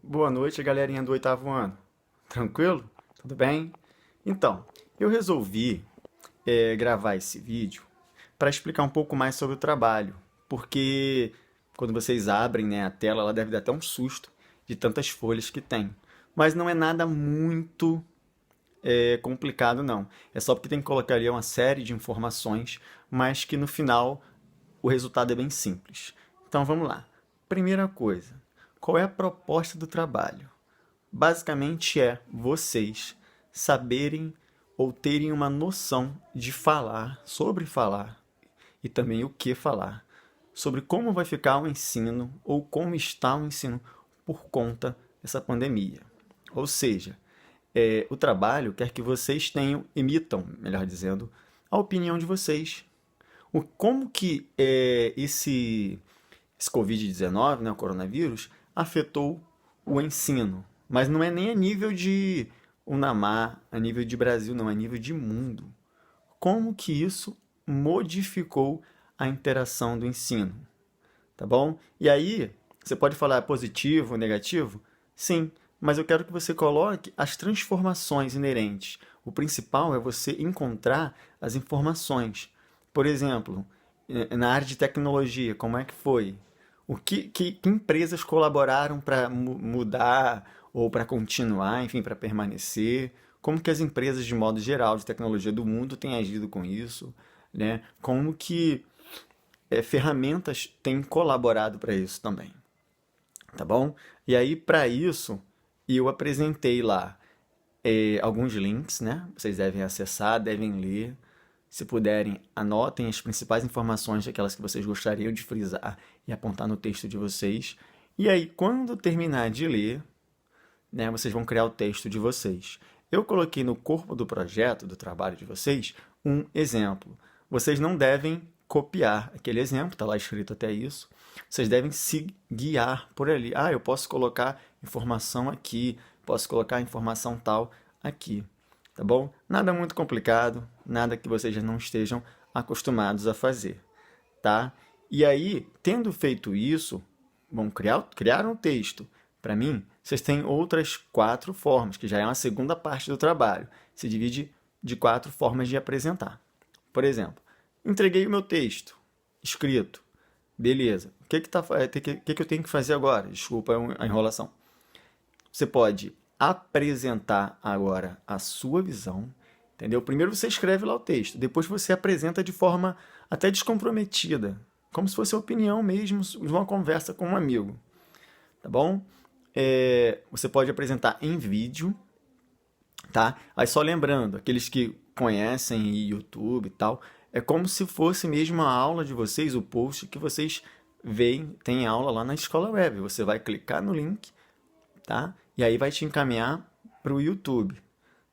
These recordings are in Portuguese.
Boa noite, galerinha do oitavo ano. Tranquilo? Tudo bem? Então, eu resolvi gravar esse vídeo para explicar um pouco mais sobre o trabalho, porque quando vocês abrem, né, a tela, ela deve dar até um susto de tantas folhas que tem. Mas não é nada muito complicado, não. É só porque tem que colocar ali uma série de informações, mas que no final o resultado é bem simples. Então vamos lá. Primeira coisa, qual é a proposta do trabalho? Basicamente é vocês saberem ou terem uma noção de falar e também o que falar, sobre como vai ficar o ensino ou como está o ensino por conta dessa pandemia. Ou seja, o trabalho quer que vocês emitam, melhor dizendo, a opinião de vocês. Como que esse Covid-19, né, o coronavírus, afetou o ensino. Mas não é nem a nível de UNAMAR, a nível de Brasil, não, é a nível de mundo. Como que isso modificou a interação do ensino, tá bom? E aí, você pode falar positivo ou negativo? Sim, mas eu quero que você coloque as transformações inerentes. O principal é você encontrar as informações. Por exemplo, na área de tecnologia, como é que foi? Que empresas colaboraram para mudar ou para continuar, enfim, para permanecer? Como que as empresas, de modo geral, de tecnologia do mundo têm agido com isso? Né? Como que ferramentas têm colaborado para isso também? Tá bom? E aí, para isso, eu apresentei lá alguns links, né? Vocês devem acessar, devem ler. Se puderem, anotem as principais informações, aquelas que vocês gostariam de frisar e apontar no texto de vocês. E aí, quando terminar de ler, né, vocês vão criar o texto de vocês. Eu coloquei no corpo do projeto, do trabalho de vocês, um exemplo. Vocês não devem copiar aquele exemplo, está lá escrito até isso. Vocês devem se guiar por ali. Ah, eu posso colocar informação aqui, posso colocar informação tal aqui, tá bom? Nada muito complicado, nada que vocês já não estejam acostumados a fazer, tá? E aí, tendo feito isso, vão criar um texto. Para mim, vocês têm outras 4 formas, que já é uma segunda parte do trabalho. Se divide de 4 formas de apresentar. Por exemplo, entreguei o meu texto escrito. Beleza. O que eu tenho que fazer agora? Desculpa a enrolação. Você pode apresentar agora a sua visão, entendeu? Primeiro você escreve lá o texto, depois você apresenta de forma até descomprometida, como se fosse a opinião mesmo de uma conversa com um amigo, tá bom? Você pode apresentar em vídeo, tá? Aí só lembrando, aqueles que conhecem YouTube e tal, é como se fosse mesmo a aula de vocês, o post que vocês veem, tem aula lá na escola web. Você vai clicar no link, tá? E aí vai te encaminhar para o YouTube,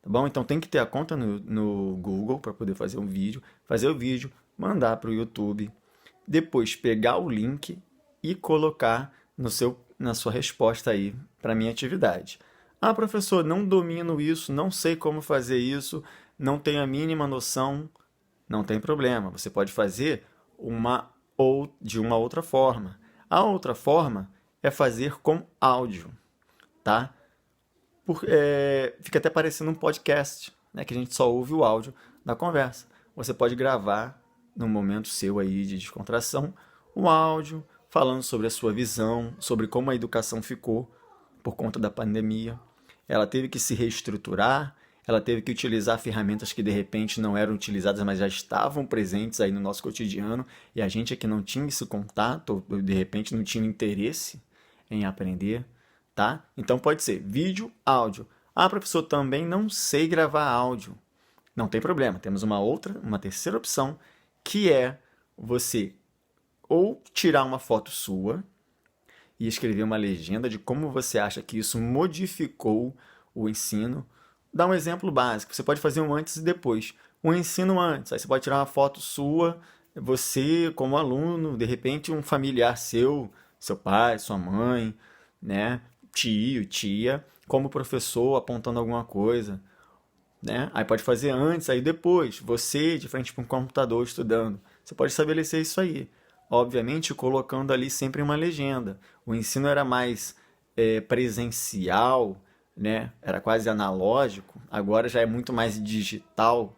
tá bom? Então tem que ter a conta no Google para poder fazer o vídeo, mandar para o YouTube, depois pegar o link e colocar na sua resposta aí para a minha atividade. Ah, professor, não domino isso, não sei como fazer isso, não tenho a mínima noção. Não tem problema, você pode fazer de uma outra forma. A outra forma é fazer com áudio, tá? Fica até parecendo um podcast, né, que a gente só ouve o áudio da conversa. Você pode gravar, num momento seu aí de descontração, um áudio falando sobre a sua visão, sobre como a educação ficou por conta da pandemia. Ela teve que se reestruturar, ela teve que utilizar ferramentas que de repente não eram utilizadas, mas já estavam presentes aí no nosso cotidiano, e a gente é que não tinha esse contato, ou de repente não tinha interesse em aprender, tá? Então pode ser vídeo, áudio. Ah, professor, também não sei gravar áudio. Não tem problema, temos uma terceira opção, que é você ou tirar uma foto sua e escrever uma legenda de como você acha que isso modificou o ensino. Dá um exemplo básico, você pode fazer um antes e depois. Um ensino antes, aí você pode tirar uma foto sua, você como aluno, de repente um familiar seu pai, sua mãe, né, tio, tia, como professor apontando alguma coisa, né? Aí pode fazer antes, aí depois, você de frente para um computador estudando. Você pode estabelecer isso aí. Obviamente colocando ali sempre uma legenda. O ensino era mais presencial, né? Era quase analógico, agora já é muito mais digital,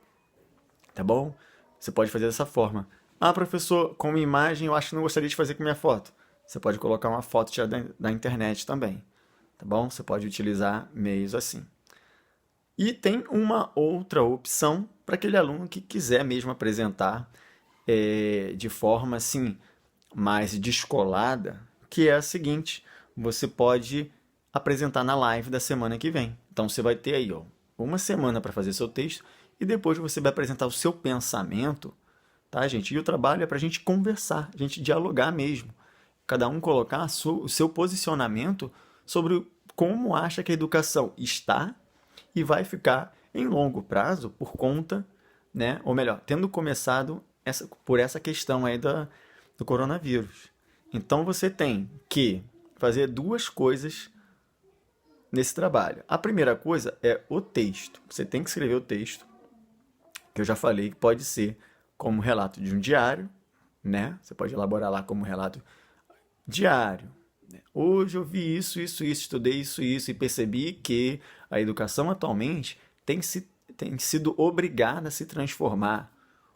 tá bom? Você pode fazer dessa forma. Ah, professor, com uma imagem eu acho que não gostaria de fazer com minha foto. Você pode colocar uma foto tirada da internet também, tá bom? Você pode utilizar meios assim. E tem uma outra opção para aquele aluno que quiser mesmo apresentar de forma assim mais descolada, que é a seguinte: você pode apresentar na live da semana que vem. Então você vai ter aí, ó, uma semana para fazer seu texto e depois você vai apresentar o seu pensamento, tá, gente? E o trabalho é para a gente conversar, a gente dialogar mesmo. Cada um colocar o seu posicionamento sobre como acha que a educação está e vai ficar em longo prazo por conta, né? Ou melhor, tendo começado por essa questão aí do coronavírus. Então você tem que fazer duas coisas nesse trabalho. A primeira coisa é o texto. Você tem que escrever o texto, que eu já falei que pode ser como relato de um diário, né? Você pode elaborar lá como relato diário. Hoje eu vi isso, estudei isso e percebi que a educação atualmente tem sido obrigada a se transformar.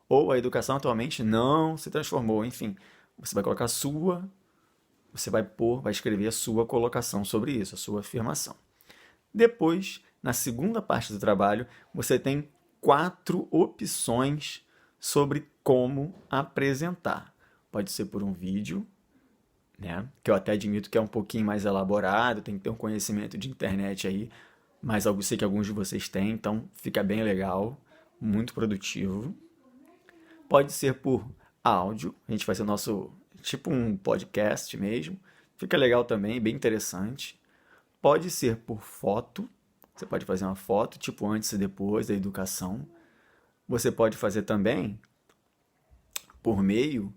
Ou a educação atualmente não se transformou. Enfim, você vai colocar vai escrever a sua colocação sobre isso, a sua afirmação. Depois, na segunda parte do trabalho, você tem 4 opções sobre como apresentar. Pode ser por um vídeo, né? Que eu até admito que é um pouquinho mais elaborado, tem que ter um conhecimento de internet aí, mas eu sei que alguns de vocês têm, então fica bem legal, muito produtivo. Pode ser por áudio, a gente vai ser nosso tipo um podcast mesmo, fica legal também, bem interessante. Pode ser por foto, você pode fazer uma foto, tipo antes e depois da educação. Você pode fazer também por meio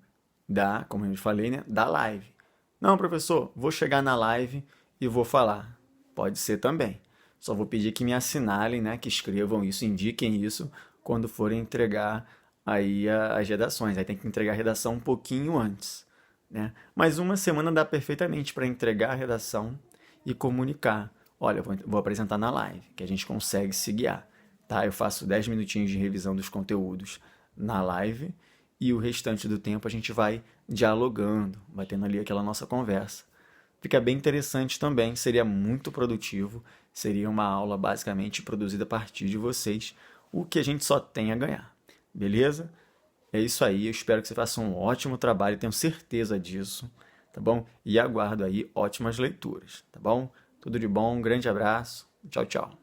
como eu falei, né, da live. Não, professor, vou chegar na live e vou falar. Pode ser também. Só vou pedir que me assinalem, né, que escrevam isso, indiquem isso quando forem entregar aí as redações. Aí tem que entregar a redação um pouquinho antes, né? Mas uma semana dá perfeitamente para entregar a redação e comunicar. Olha, eu vou apresentar na live, que a gente consegue se guiar, tá? Eu faço 10 minutinhos de revisão dos conteúdos na live e o restante do tempo a gente vai dialogando, vai tendo ali aquela nossa conversa. Fica bem interessante também, seria muito produtivo, seria uma aula basicamente produzida a partir de vocês, o que a gente só tem a ganhar, beleza? É isso aí, eu espero que você faça um ótimo trabalho, tenho certeza disso, tá bom? E aguardo aí ótimas leituras, tá bom? Tudo de bom, um grande abraço, tchau, tchau.